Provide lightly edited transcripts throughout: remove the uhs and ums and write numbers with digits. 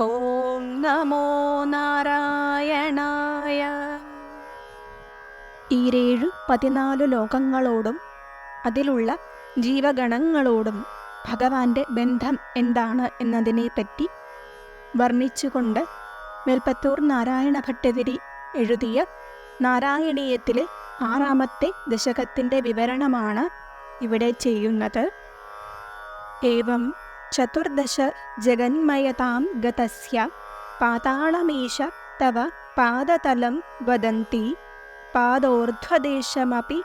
ഓം നമോ നാരായണായ. ഈരേഴു 14 ലോകങ്ങളോടും അതിലുള്ള ജീവഗണങ്ങളോടും ഭഗവാന്റെ ബന്ധം എന്താണ് എന്നതിനെപ്പറ്റി വർണ്ണിച്ചുകൊണ്ട് മേൽപ്പത്തൂർ നാരായണ ഭട്ടതിരി എഴുതിയ നാരായണീയത്തിലെ 6-ാമത്തെ ദശകത്തിൻ്റെ വിവരണമാണ് ഇവിടെ ചെയ്യുന്നത്. ഏവം ചതുർദശ ജഗന്മയതാം ഗതസ്യ പാതാളമീശ തവ പാദതലം വദന്തി പാദോർധ്വദേശമപി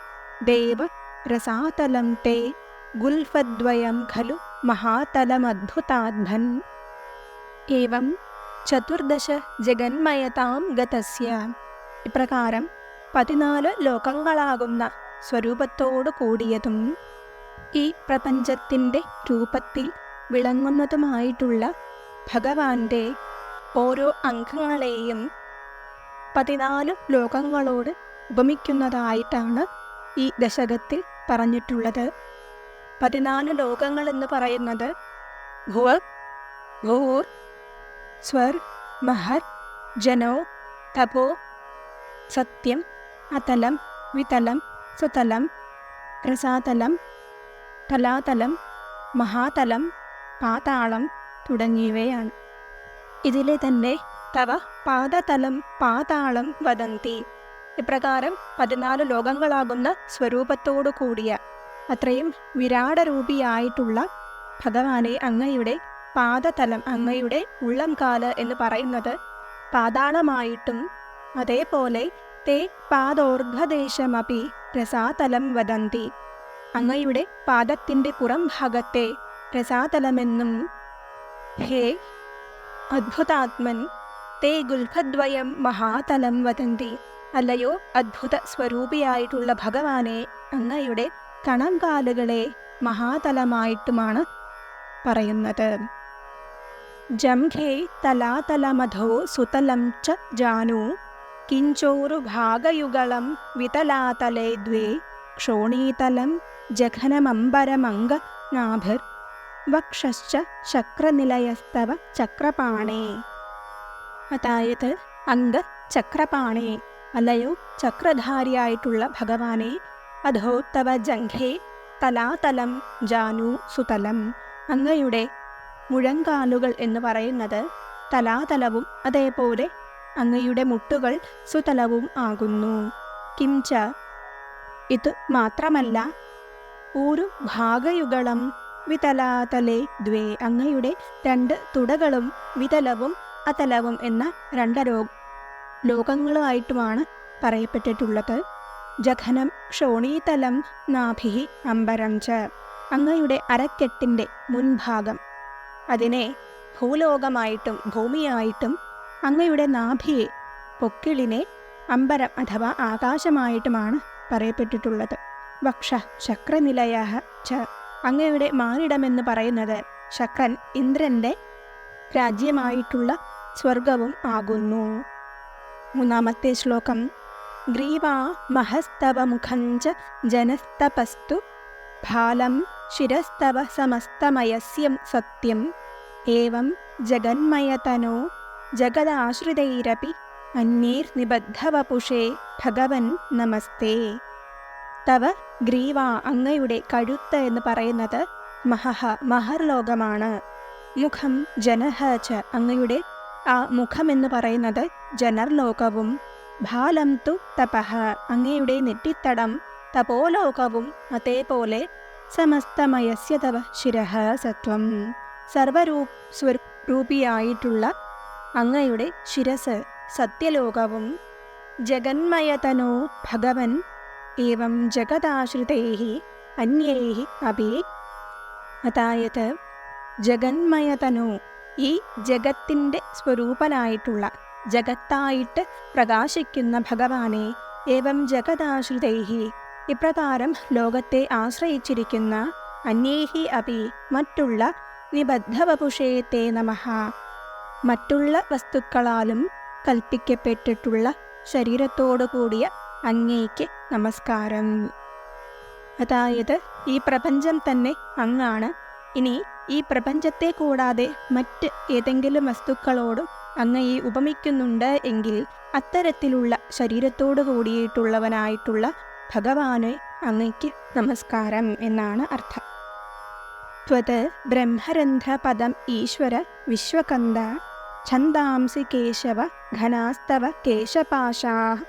ദേവ രസാതലം തേ ഗുൽഫദ്വയം ഖലു മഹാതലമദ്ഭുതാത്ഭൻ. ഏവം ചതുർദശ ജഗന്മയതാം ഗതസ്യ, ഇപ്രകാരം 14 ലോകങ്ങളാകുന്ന സ്വരൂപത്തോടു കൂടിയതും ഈ പ്രപഞ്ചത്തിൻ്റെ രൂപത്തിൽ വിളങ്ങുന്നതുമായിട്ടുള്ള ഭഗവാന്റെ ഓരോ അംഗങ്ങളെയും 14 ലോകങ്ങളോട് ഉപമിക്കുന്നതായിട്ടാണ് ഈ ദശകത്തിൽ പറഞ്ഞിട്ടുള്ളത്. 14 ലോകങ്ങൾ എന്ന് പറയുന്നത് ഭുവ, ഭൂർ, സ്വർ, മഹർ, ജനോ, തപോ, സത്യം, അതലം, വിതലം, സുതലം, രസാതലം, തലാതലം, മഹാതലം, പാതാളം തുടങ്ങിയവയാണ്. ഇതിലെ തന്നെ തവ പാദതലം പാതാളം വദന്തി, ഇപ്രകാരം 14 ലോകങ്ങളാകുന്ന സ്വരൂപത്തോടു കൂടിയ അത്രയും വിരാടരൂപിയായിട്ടുള്ള ഭഗവാനെ അങ്ങയുടെ പാദതലം, അങ്ങയുടെ ഉള്ളംകാല് എന്ന് പറയുന്നത് പാതാളമായിട്ടും അതേപോലെ തേ പാദോർധ്വദേശമപി രസാതലം വദന്തി, അങ്ങയുടെ പാദത്തിൻ്റെ പുറം ഭാഗത്തെ രസാതലമെന്നും ഹേ അദ്ഭുതാത്മൻ തേ ഗുൽഫദ്വയം മഹാതലം വദന്തി, അല്ലയോ അദ്ഭുത സ്വരൂപിയായിട്ടുള്ള ഭഗവാനെ അങ്ങയുടെ കണങ്കാലുകളെ മഹാതലമായിട്ടുമാണ് പറയുന്നത്. ജംഘേ തലാതലമധോ സുതലം ച ജാനു കിഞ്ചോരു ഭാഗയുഗളം വിതലാതലേ ദ്വേ ക്ഷോണീതലം ജഘനമംബരമംഗനാഭിർ വക്ഷശ്ച ചക്രനിലയസ്തവ ചക്രപാണേ. അതായത് അംഗ ചക്രപാണേ, അല്ലയോ ചക്രധാരിയായിട്ടുള്ള ഭഗവാനെ, അധോ തവ ജംഘേ തലാതലം ജാനു സുതലം, അങ്ങയുടെ മുഴങ്കാലുകൾ എന്ന് പറയുന്നത് തലാതലവും അതേപോലെ അങ്ങയുടെ മുട്ടുകൾ സുതലവും ആകുന്നു. കിംച, ഇത് മാത്രമല്ല, ഒരു ഭാഗയുഗളം വിതലാതലേ ദ്വേ, അങ്ങയുടെ 2 തുടകളും വിതലവും അതലവും എന്ന 2 ലോകങ്ങളുമായിട്ടുമാണ് പറയപ്പെട്ടിട്ടുള്ളത്. ജഘനം ക്ഷോണീതലം നാഭിഹി അംബരം ച, അങ്ങയുടെ അരക്കെട്ടിൻ്റെ മുൻഭാഗം, അതിനെ ഭൂലോകമായിട്ടും ഭൂമിയായിട്ടും അങ്ങയുടെ നാഭിയെ പൊക്കിളിനെ അംബരം അഥവാ ആകാശമായിട്ടുമാണ് പറയപ്പെട്ടിട്ടുള്ളത്. വക്ഷ ശക്രനിലയ ച, അങ്ങയുടെ മാനിടമെന്ന് പറയുന്നത് ശക്രൻ ഇന്ദ്രൻ്റെ രാജ്യമായിട്ടുള്ള സ്വർഗവും ആകുന്നു. 3-ാമത്തെ ശ്ലോകം. ഗ്രീവാ മഹസ്തവ മുഖഞ്ച ജനസ്തപസ്തു ഭാലം ശിരസ്തവ സമസ്തമയസ്യം സത്യം ഏവം ജഗന്മയതനോ ജഗദാശ്രിതൈരപി അന്യൈർനിബദ്ധവപുഷേ ഭഗവൻ നമസ്തേ. തവ ഗ്രീവ, അങ്ങയുടെ കഴുത്ത് എന്ന് പറയുന്നത് മഹഹ മഹർലോകമാണ്. മുഖം ജനഹ ച, അങ്ങയുടെ ആ മുഖമെന്ന് പറയുന്നത് ജനർലോകവും. ഭാലം തു തപഃ, അങ്ങയുടെ നെറ്റിത്തടം തപോലോകവും. അതേപോലെ സമസ്തമയസ്യ തവ ശിരഃ സത്വം, സർവരൂപിയായിട്ടുള്ള അങ്ങയുടെ ശിരസ് സത്യലോകവും. ജഗന്മയതനോ ഭഗവൻ ഏവം ജഗദാശ്രിതൈഹി അന്യൈഹി അപി, അതായത് ജഗന്മയതനോ, ഈ ജഗത്തിൻ്റെ സ്വരൂപനായിട്ടുള്ള ജഗത്തായിട്ട് പ്രകാശിക്കുന്ന ഭഗവാനെ, ഏവം ജഗദാശ്രിതൈഹി, ഇപ്രകാരം ലോകത്തെ ആശ്രയിച്ചിരിക്കുന്ന അന്യേഹി അപി, മറ്റുള്ള നിബദ്ധവപുഷേ തേ നമഃ, മറ്റുള്ള വസ്തുക്കളാലും കൽപ്പിക്കപ്പെട്ടിട്ടുള്ള ശരീരത്തോടു കൂടിയ അങ്ങേക്ക് നമസ്കാരം. അതായത് ഈ പ്രപഞ്ചം തന്നെ അങ്ങാണ്. ഇനി ഈ പ്രപഞ്ചത്തെ കൂടാതെ മറ്റ് ഏതെങ്കിലും വസ്തുക്കളോടും അങ്ങയെ ഉപമിക്കുന്നുണ്ട് എങ്കിൽ അത്തരത്തിലുള്ള ശരീരത്തോടു കൂടിയിട്ടുള്ളവനായിട്ടുള്ള ഭഗവാനെ അങ്ങയ്ക്ക് നമസ്കാരം എന്നാണ് അർത്ഥം. ത്വത് ബ്രഹ്മരന്ധ്രപദം ഈശ്വര വിശ്വകന്ദ ഛന്ദാംസി കേശവ ഘനാസ്തവ കേശപാശാഃ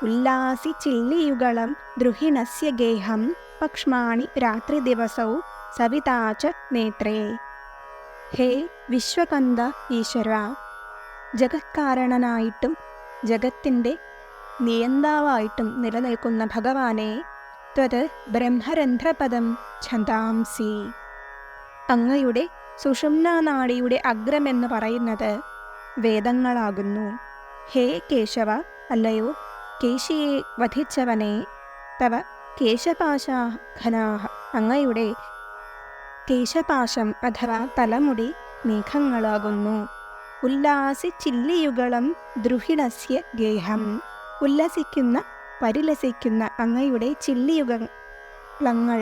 ഉല്ലാസി ചില്ലിയുഗളം ദ്രുഹിണസ്യ ഗേഹം പക്ഷ്മാണി രാത്രിദിവസൗ സവിതാ ച നേത്രേ. ഹേ വിശ്വകന്ദ ഈശ്വര, ജഗത്കാരണനായിട്ടും ജഗത്തിൻ്റെ നിയന്താവായിട്ടും നിലനിൽക്കുന്ന ഭഗവാനെ, ത്വത് ബ്രഹ്മരന്ധ്രപദം ഛന്ദാംസി, അങ്ങയുടെ സുഷുമ്നാനാഡിയുടെ അഗ്രമെന്ന് പറയുന്നത് വേദങ്ങളാകുന്നു. ഹേ കേശവ, അല്ലയോ കേശിയെ വധിച്ചവനെ, തവ കേശപാശാഃ ഘനാഃ, അങ്ങയുടെ കേശപാശം അഥവാ തലമുടി മേഘങ്ങളാകുന്നു. ഉല്ലാസി ചില്ലിയുഗളം ദ്രുഹിണസ്യ ഗേഹം, ഉല്ലസിക്കുന്ന പരിലസിക്കുന്ന അങ്ങയുടെ ചില്ലിയുഗളങ്ങൾ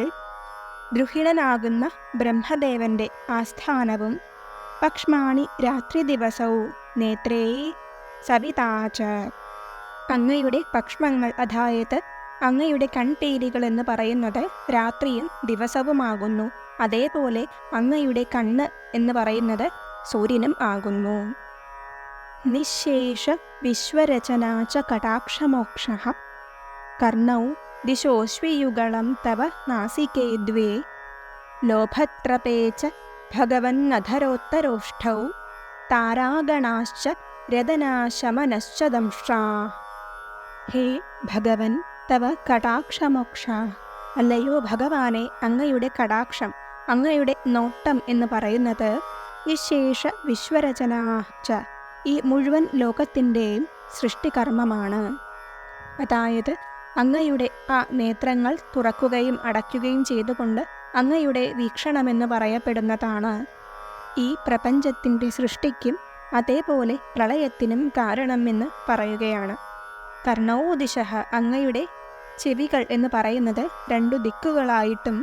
ദ്രുഹിണനാകുന്ന ബ്രഹ്മദേവന്റെ ആസ്ഥാനവും പക്ഷ്മാണി രാത്രി ദിവസവും നേത്രേ സവിതാച, അങ്ങയുടെ പക്ഷ്മങ്ങൾ അതായത് അങ്ങയുടെ കൺപീലികൾ എന്ന് പറയുന്നത് രാത്രിയും ദിവസവുമാകുന്നു. അതേപോലെ അങ്ങയുടെ കണ്ണ് എന്ന് പറയുന്നത് സൂര്യനും ആകുന്നു. നിശേഷ വിശ്വരചനാച കടാക്ഷമോക്ഷഃ കർണൗ ദിശോശ്വയുഗളം തവ നാസികേ ദ്വേ ലോഭത്രപേ ച ഭഗവന്നധരോത്തരോഷ്ഠൗ താരാഗണാശ്ച രതനാശമനശ്ച ദംഷ്ട്രാഃ. ഹേ ഭഗവൻ, തവ കടാക്ഷമോക്ഷ, അല്ലയോ ഭഗവാനെ, അങ്ങയുടെ കടാക്ഷം, അങ്ങയുടെ നോട്ടം എന്ന് പറയുന്നത് വിശേഷ വിശ്വരചനാശ്ച, ഈ മുഴുവൻ ലോകത്തിൻ്റെയും സൃഷ്ടികർമ്മമാണ്. അതായത് അങ്ങയുടെ ആ നേത്രങ്ങൾ തുറക്കുകയും അടയ്ക്കുകയും ചെയ്തുകൊണ്ട് അങ്ങയുടെ വീക്ഷണമെന്ന് പറയപ്പെടുന്നതാണ് ഈ പ്രപഞ്ചത്തിൻ്റെ സൃഷ്ടിക്കും അതേപോലെ പ്രളയത്തിനും കാരണമെന്ന് പറയുകയാണ്. കർണൗ ദിശഃ, അങ്ങയുടെ ചെവികൾ എന്ന് പറയുന്നത് 2 ദിക്കുകളായിട്ടും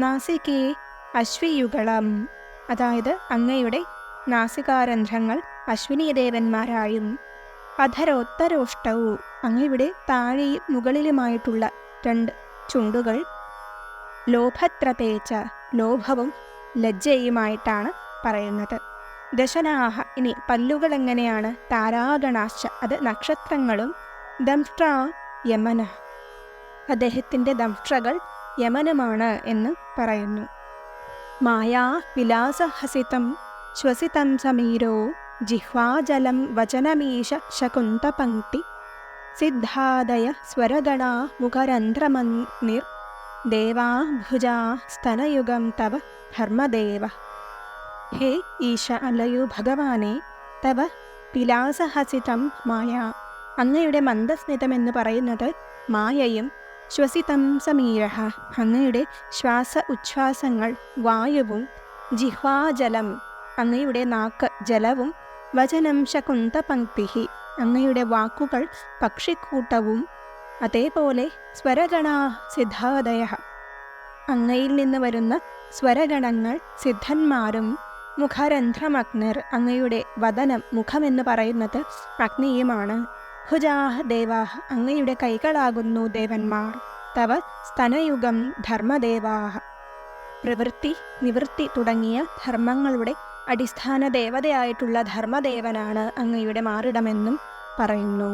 നാസികേ അശ്വിയുഗളം, അതായത് അങ്ങയുടെ നാസികാരന്ധ്രങ്ങൾ അശ്വിനീദേവന്മാരായും അധരോത്തരോഷ്ടവും, അങ്ങയുടെ താഴെയും മുകളിലുമായിട്ടുള്ള 2 ചുണ്ടുകൾ ലോഭത്രപേച്ച, ലോഭവും ലജ്ജയുമായിട്ടാണ് പറയുന്നത്. ദശനാഹ, ഇനി പല്ലുകൾ എങ്ങനെയാണ്? താരാഗണാശ്ച, അത് നക്ഷത്രങ്ങളും, ദംഷ്ട്രാ യമന, അദ്ദേഹത്തിൻ്റെ ദംഷ്ട്രകൾ യമനുമാണ് എന്ന് പറയുന്നു. മായാ വിലാസഹസിതം ശ്വസിതം സമീരോ ജിഹ്വാജലം വചനമീശ ശകുന്തപംക്തി സിദ്ധാദയ സ്വരഗണാ മുഖരന്ധ്രമന്ദിർ ദേവാ ഭുജാ സ്തനയുഗം തവ ധർമ്മദേവ. ഹേ ഈശ, അല്ലയോ ഭഗവാനെ, തവ വിലാസഹസിതം മായ, അങ്ങയുടെ മന്ദസ്മിതമെന്ന് പറയുന്നത് മായയും, ശ്വസിതം സമീരഃ, അങ്ങയുടെ ശ്വാസ ഉച്ഛ്വാസങ്ങൾ വായുവും, ജിഹ്വാജലം, അങ്ങയുടെ നാക്ക് ജലവും, വചനം ശകുന്തപംക്തി, അങ്ങയുടെ വാക്കുകൾ പക്ഷിക്കൂട്ടവും, അതേപോലെ സ്വരഗണാ സിദ്ധാദയ, അങ്ങയിൽ നിന്ന് വരുന്ന സ്വരഗണങ്ങൾ സിദ്ധന്മാരും, മുഖരന്ധ്രമഗ്നിർ, അങ്ങയുടെ വദനം മുഖമെന്ന് പറയുന്നത് അഗ്നിയുമാണ്, ഭുജാഹ ദേവാഹ, അങ്ങയുടെ കൈകളാകുന്നു ദേവന്മാർ, തവ സ്തനയുഗം ധർമ്മദേവാഹ, പ്രവൃത്തി നിവൃത്തി തുടങ്ങിയ ധർമ്മങ്ങളുടെ അടിസ്ഥാന ദേവതയായിട്ടുള്ള ധർമ്മദേവനാണ് അങ്ങയുടെ മാറിടമെന്നും പറയുന്നു.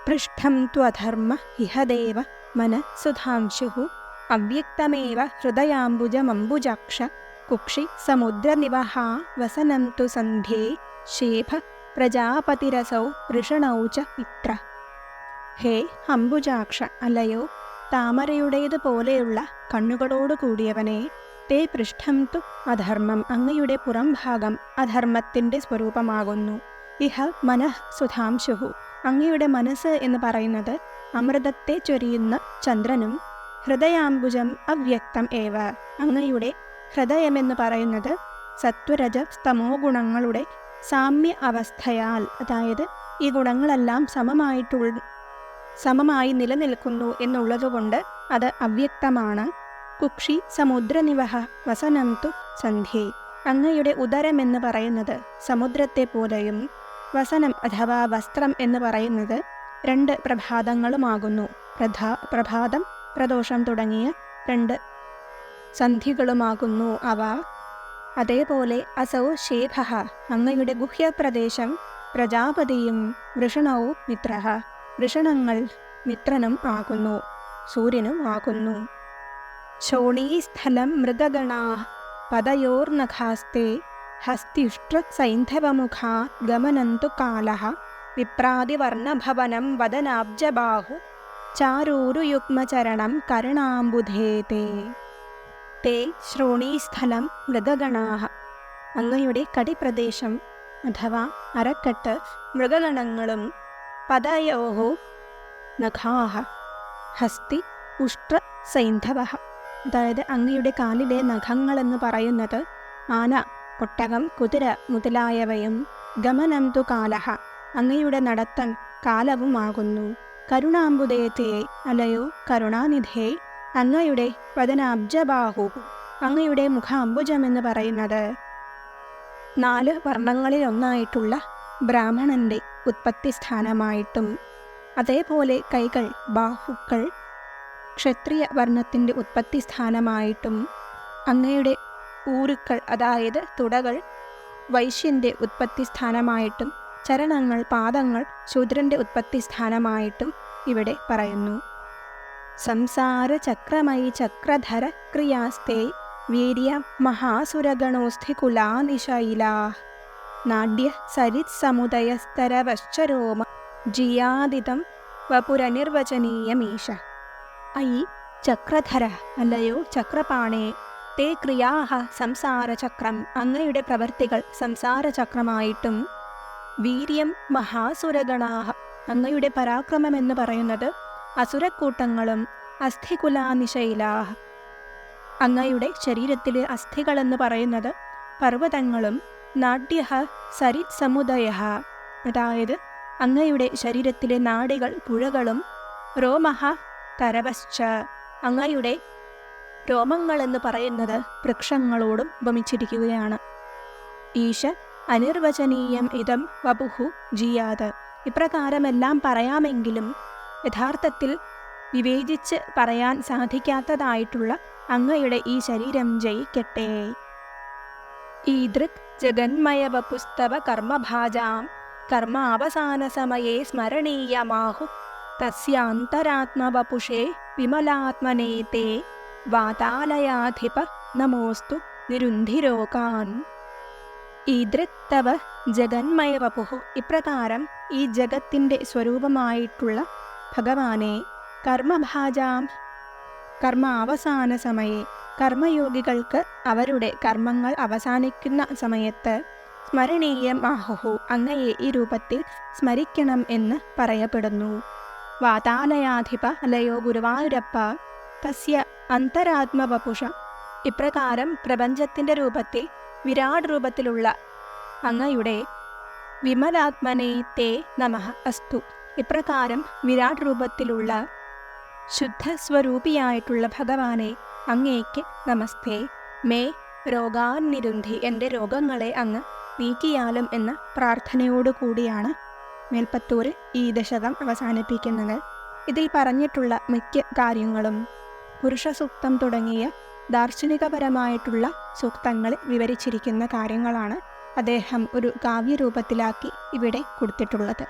പൃഷ്ഠം ത്വധർമ്മ ഇഹദേവ മനഃസുധാംശുഃ അവ്യക്തമേവ ഹൃദയാംബുജമംബുജാക്ഷ കുക്ഷി സമുദ്രനിവഹ വസനം തു സന്ധ്യേ ശേഭ പ്രജാപതിരസൗ ഋഷണൗ ച മിത്ര. ഹേ അംബുജാക്ഷ, അല്ലയോ താമരയുടേതുപോലെയുള്ള കണ്ണുകളോടു കൂടിയവനെ, തേ പൃഷ്ഠം തു അധർമ്മം, അങ്ങയുടെ പുറംഭാഗം അധർമ്മത്തിൻ്റെ സ്വരൂപമാകുന്നു. ഇഹ മനഃ സുധാംശുഃ, അങ്ങയുടെ മനസ്സ് എന്ന് പറയുന്നത് അമൃതത്തെ ചൊരിയുന്ന ചന്ദ്രനും, ഹൃദയാംബുജം അവ്യക്തം ഏവ, അങ്ങയുടെ ഹൃദയമെന്ന് പറയുന്നത് സത്വരജ സ്തമോ ഗുണങ്ങളുടെ സാമ്യ അവസ്ഥയാൽ, അതായത് ഈ ഗുണങ്ങളെല്ലാം സമമായി നിലനിൽക്കുന്നു എന്നുള്ളതുകൊണ്ട് അത് അവ്യക്തമാണ്. കുക്ഷി സമുദ്രനിവഹ വസനം തു സന്ധ്യേ. അങ്ങയുടെ ഉദരമെന്ന് പറയുന്നത് സമുദ്രത്തെ പോലെയും വസനം അഥവാ വസ്ത്രം എന്ന് പറയുന്നത് 2 പ്രഭാതങ്ങളുമാകുന്നു. പ്രഭാതം പ്രദോഷം തുടങ്ങിയ 2 സന്ധികളുമാകുന്നു അവ. അതേപോലെ അസൗ ശേഖഃ അങ്ങയുടെ ഗുഹ്യപ്രദേശം പ്രജാപതിയും വൃഷണൗ മിത്രഃ വൃഷണങ്ങൾ മിത്രനും ആകുന്നു, സൂര്യനും ആകുന്നു. ശോണീസ്ഥലം മൃഗഗണാഃ പദയോർനഖാസ്തേ ഹസ്തിഷ്ട്രസൈന്ധവമുഖാ ഗമനന്തു കാലഃ വിപ്രാതിവർണഭവനം വദനാബ്ജബാഹു ചാരൂരുയുഗ്മചരണം കരുണാംബുധേ തേ. തേ ശ്രോണീസ്ഥലം മൃഗഗണാഃ അങ്ങയുടെ കടിപ്രദേശം അഥവാ അരക്കെട്ട് മൃഗഗണങ്ങളും പദയോഃ നഖാഃ ഹസ്തി ഉഷ്ട്ര സൈന്ധവഃ അതായത് അങ്ങയുടെ കാലിലെ നഖങ്ങളെന്ന് പറയുന്നത് ആന, ഒട്ടകം, കുതിര മുതലായവയും ഗമനം തു കാലഃ അങ്ങയുടെ നടത്തം കാലവുമാകുന്നു. കരുണാംബുദേ അലയോ കരുണാനിധേ അങ്ങയുടെ വദനാബ്ജബാഹു അങ്ങയുടെ മുഖാംബുജമെന്ന് പറയുന്നത് 4 വർണ്ണങ്ങളിലൊന്നായിട്ടുള്ള ബ്രാഹ്മണന്റെ ഉത്പത്തി സ്ഥാനമായിട്ടും അതേപോലെ കൈകൾ ബാഹുക്കൾ ക്ഷത്രിയ വർണ്ണത്തിൻ്റെ ഉത്പത്തി സ്ഥാനമായിട്ടും അങ്ങയുടെ ഊരുക്കൾ അതായത് തുടകൾ വൈശ്യൻ്റെ ഉത്പത്തി സ്ഥാനമായിട്ടും ചരണങ്ങൾ പാദങ്ങൾ ശൂദ്രൻ്റെ ഉത്പത്തി സ്ഥാനമായിട്ടും ഇവിടെ പറയുന്നു. സംസാര ചക്രമയി ചക്രധര ക്രിയാസ്തേ വീര്യ മഹാസുരഗണോസ്ഥികുലാനിശൈലാ നാട്യ സരിത് സമുദയസ്തരവശ്ചരോമ ജിയാദിതം വപുരനിർവചനീയമീശ. അയി ചക്രധര അല്ലയോ ചക്രപാണേ തേ ക്രിയാഹ സംസാരചക്രം അങ്ങയുടെ പ്രവർത്തികൾ സംസാരചക്രമായിട്ടും വീര്യം മഹാസുരഗണാഹ അങ്ങയുടെ പരാക്രമമെന്ന് പറയുന്നത് അസുരക്കൂട്ടങ്ങളും അസ്ഥികുലാനിശൈലാഹ അങ്ങയുടെ ശരീരത്തിലെ അസ്ഥികളെന്ന് പറയുന്നത് പർവ്വതങ്ങളും നാട്യ സരിത് സമുദയ അതായത് അങ്ങയുടെ ശരീരത്തിലെ നാഡികൾ പുഴകളും രോമഹ തരവശ്ച അങ്ങയുടെ രോമങ്ങളെന്ന് പറയുന്നത് വൃക്ഷങ്ങളോടും ഉപമിച്ചിരിക്കുകയാണ്. ഈശ അനിർവചനീയം ഇതം വപുഹു ജിയാത് ഇപ്രകാരമെല്ലാം പറയാമെങ്കിലും യഥാർത്ഥത്തിൽ വിവേചിച്ച് പറയാൻ സാധിക്കാത്തതായിട്ടുള്ള അങ്ങയുടെ ഈ ശരീരം ജയിക്കട്ടെ. ഈദൃക് ജഗന്മയവപുസ്തവ കർമ്മഭാജാം കർമാവസാന സമയേ സ്മരണീയമാഹു തസ്യാന്തരാത്മവപുഷേ വിമലാത്മനേ തേ വാതാലയാധിപ നമോസ്തു നിരുന്ധിരോകാൻ. ഈദൃക് തവ ജഗന്മയവപുഹു ഇപ്രകാരം ഈ ജഗത്തിൻ്റെ സ്വരൂപമായിട്ടുള്ള ഭഗവാനെ കർമ്മഭാജാം കർമാവസാന സമയേ കർമ്മയോഗികൾക്ക് അവരുടെ കർമ്മങ്ങൾ അവസാനിക്കുന്ന സമയത്ത് സ്മരണീയം ആഹുഹു അങ്ങയെ ഈ രൂപത്തിൽ സ്മരിക്കണം എന്ന് പറയപ്പെടുന്നു. വാതാലയാധിപ അല്ലയോ ഗുരുവായൂരപ്പ തസ്യ അന്തരാത്മവപുഷ ഇപ്രകാരം പ്രപഞ്ചത്തിൻ്റെ രൂപത്തിൽ വിരാട് രൂപത്തിലുള്ള അങ്ങയുടെ വിമലാത്മനേ തേ നമഃ അസ്തു ഇപ്രകാരം വിരാട് രൂപത്തിലുള്ള ശുദ്ധസ്വരൂപിയായിട്ടുള്ള ഭഗവാനെ അങ്ങേക്ക് നമസ്തേ. മേ രോഗാന്നിരുന്ധി എൻ്റെ രോഗങ്ങളെ അങ്ങ് നീക്കിയാലും എന്ന പ്രാർത്ഥനയോടുകൂടിയാണ് മേൽപ്പത്തൂരിൽ ഈ ദശകം അവസാനിപ്പിക്കുന്നത്. ഇതിൽ പറഞ്ഞിട്ടുള്ള മിക്ക കാര്യങ്ങളും പുരുഷസൂക്തം തുടങ്ങിയ ദാർശനികപരമായിട്ടുള്ള സൂക്തങ്ങളിൽ വിവരിച്ചിരിക്കുന്ന കാര്യങ്ങളാണ് അദ്ദേഹം ഒരു കാവ്യരൂപത്തിലാക്കി ഇവിടെ കൊടുത്തിട്ടുള്ളത്.